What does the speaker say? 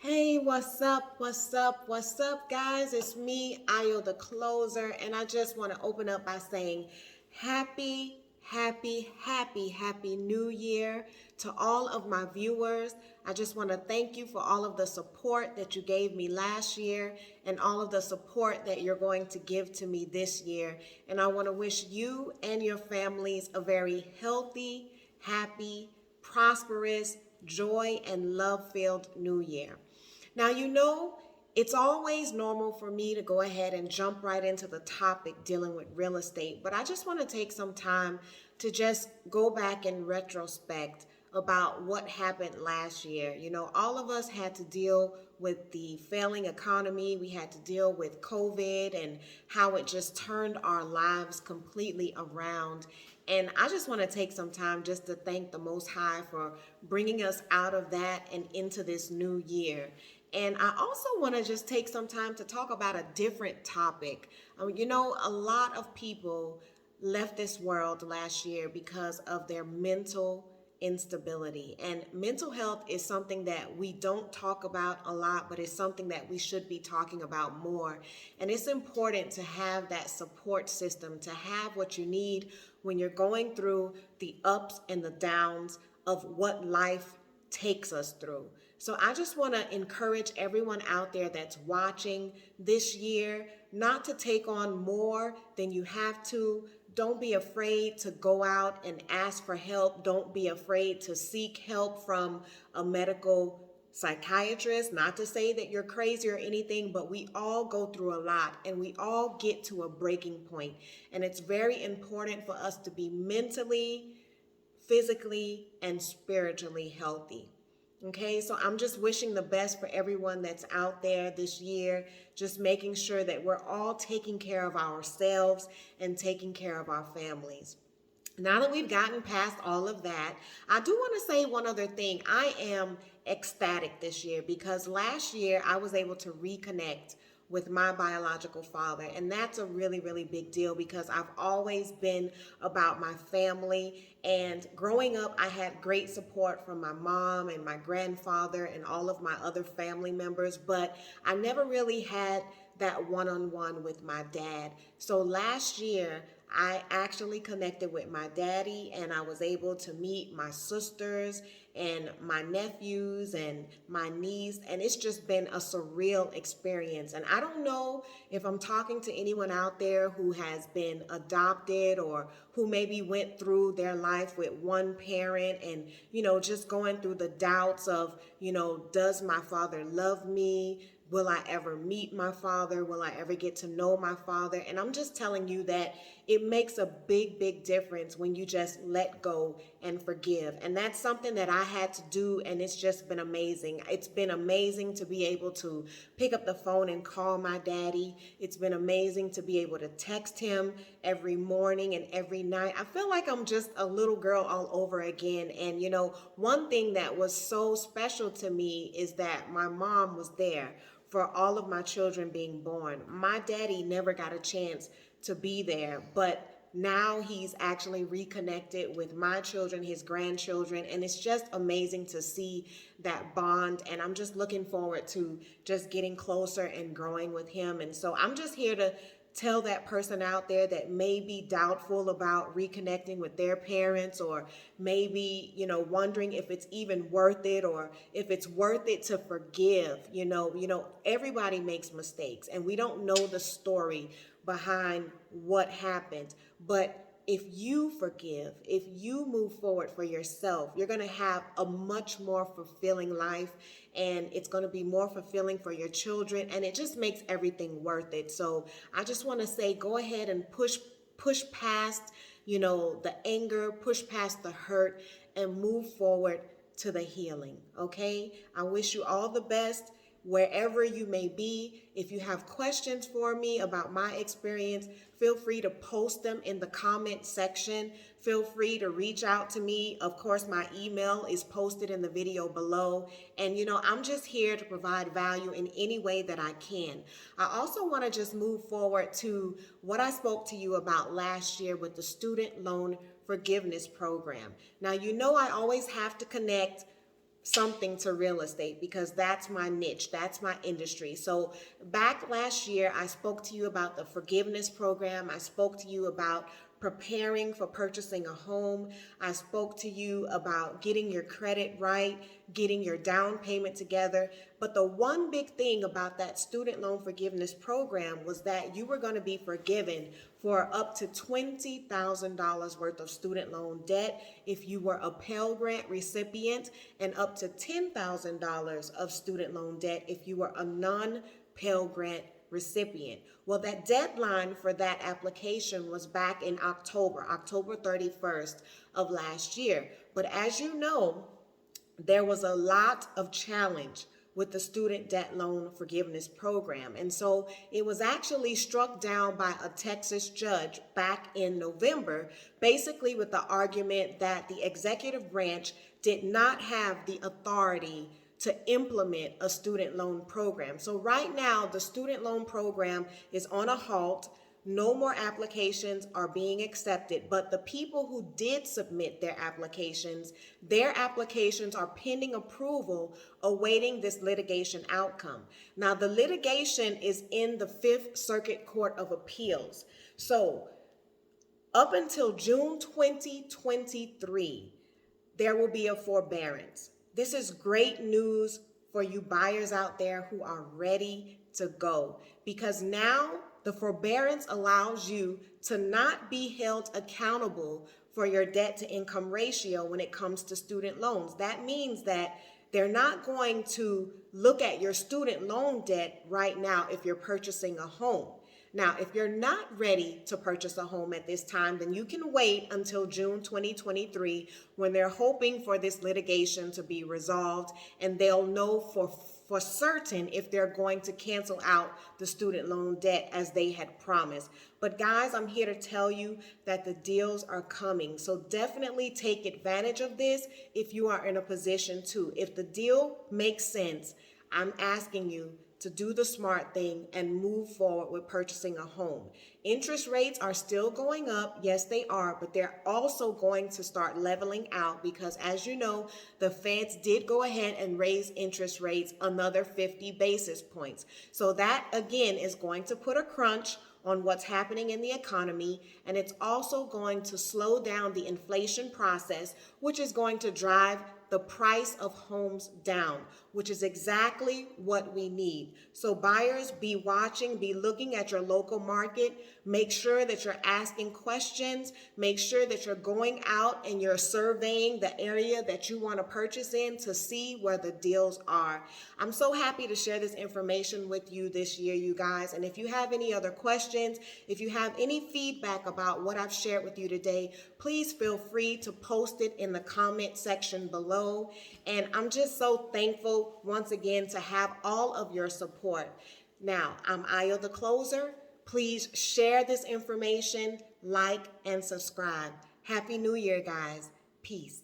Hey, what's up? What's up? What's up, guys? It's me, Ayo the Closer, and I just want to open up by saying happy, happy New Year to all of my viewers. I just want to thank you for all of the support that you gave me last year and all of the support that you're going to give to me this year. And I want to wish you and your families a very healthy, happy, prosperous, joy, and love filled new year. Now, it's always normal for me to go ahead and jump right into the topic dealing with real estate, but I just want to take some time to just go back in retrospect about what happened last year. All of us had to deal with the failing economy, we had to deal with COVID and how it just turned our lives completely around. And I just want to take some time just to thank the Most High for bringing us out of that and into this new year. And I also want to just take some time to talk about a different topic. A lot of people left this world last year because of their mental instability. And mental health is something that we don't talk about a lot, but it's something that we should be talking about more. And it's important to have that support system, to have what you need when you're going through the ups and the downs of what life takes us through. So I just want to encourage everyone out there that's watching this year not to take on more than you have to. Don't be afraid to go out and ask for help. Don't be afraid to seek help from a medical psychiatrist. Not to say that you're crazy or anything, but we all go through a lot and we all get to a breaking point. And it's very important for us to be mentally, physically, and spiritually healthy. Okay, so I'm just wishing the best for everyone that's out there this year, just making sure that we're all taking care of ourselves and taking care of our families. Now that we've gotten past all of that, I do want to say one other thing. I am ecstatic this year because last year I was able to reconnect with my biological father. And that's a really, really big deal because I've always been about my family. And growing up, I had great support from my mom and my grandfather and all of my other family members, but I never really had that one-on-one with my dad. So last year, I actually connected with my daddy and I was able to meet my sisters and my nephews and my niece, and it's just been a surreal experience. And I don't know if I'm talking to anyone out there who has been adopted or who maybe went through their life with one parent and just going through the doubts of does my father love me? Will I ever meet my father? Will I ever get to know my father? And I'm just telling you that it makes a big difference when you just let go and forgive. And that's something that I had to do, and it's just been amazing. It's been amazing to be able to pick up the phone and call my daddy. It's been amazing to be able to text him every morning and every night. I feel like I'm just a little girl all over again. And one thing that was so special to me is that my mom was there for all of my children being born. My daddy never got a chance to be there, but now he's actually reconnected with my children, his grandchildren, and it's just amazing to see that bond. And I'm just looking forward to just getting closer and growing with him. And so I'm just here to tell that person out there that may be doubtful about reconnecting with their parents, or maybe wondering if it's even worth it, or if it's worth it to forgive. Everybody makes mistakes and we don't know the story behind what happened, but if you forgive, if you move forward for yourself, you're going to have a much more fulfilling life, and it's going to be more fulfilling for your children, and it just makes everything worth it. So I just want to say, go ahead and push past, the anger, push past the hurt, and move forward to the healing. Okay? I wish you all the best wherever you may be. If you have questions for me about my experience, feel free to post them in the comment section. Feel free to reach out to me. Of course, my email is posted in the video below. And I'm just here to provide value in any way that I can. I also want to just move forward to what I spoke to you about last year with the student loan forgiveness program. Now, I always have to connect something to real estate because that's my niche, that's my industry. So back last year, I spoke to you about the forgiveness program. I spoke to you about preparing for purchasing a home. I spoke to you about getting your credit right, getting your down payment together. But the one big thing about that student loan forgiveness program was that you were going to be forgiven for up to $20,000 worth of student loan debt if you were a Pell Grant recipient, and up to $10,000 of student loan debt if you were a non-Pell Grant recipient. Well, that deadline for that application was back in October 31st of last year. But as you know, there was a lot of challenge with the student debt loan forgiveness program. And so it was actually struck down by a Texas judge back in November, basically with the argument that the executive branch did not have the authority to implement a student loan program. So right now, the student loan program is on a halt. No more applications are being accepted, but the people who did submit their applications are pending approval, awaiting this litigation outcome. Now, the litigation is in the Fifth Circuit Court of Appeals. So up until June 2023, there will be a forbearance. This is great news for you buyers out there who are ready to go, because now the forbearance allows you to not be held accountable for your debt to income ratio when it comes to student loans. That means that they're not going to look at your student loan debt right now if you're purchasing a home. Now, if you're not ready to purchase a home at this time, then you can wait until June 2023 when they're hoping for this litigation to be resolved, and they'll know for certain if they're going to cancel out the student loan debt as they had promised. But guys, I'm here to tell you that the deals are coming. So definitely take advantage of this if you are in a position to. If the deal makes sense, I'm asking you to do the smart thing and move forward with purchasing a home. Interest rates are still going up. Yes, they are, but they're also going to start leveling out because, as you know, the feds did go ahead and raise interest rates another 50 basis points. So that, again, is going to put a crunch on what's happening in the economy, and it's also going to slow down the inflation process, which is going to drive the price of homes down, which is exactly what we need. So buyers, be watching, be looking at your local market. Make sure that you're asking questions. Make sure that you're going out and you're surveying the area that you want to purchase in to see where the deals are. I'm so happy to share this information with you this year, you guys. And if you have any other questions, if you have any feedback about what I've shared with you today, please feel free to post it in the comment section below. And I'm just so thankful once again to have all of your support. Now, I'm Ayo the Closer. Please share this information, like, and subscribe. Happy New Year, guys. Peace.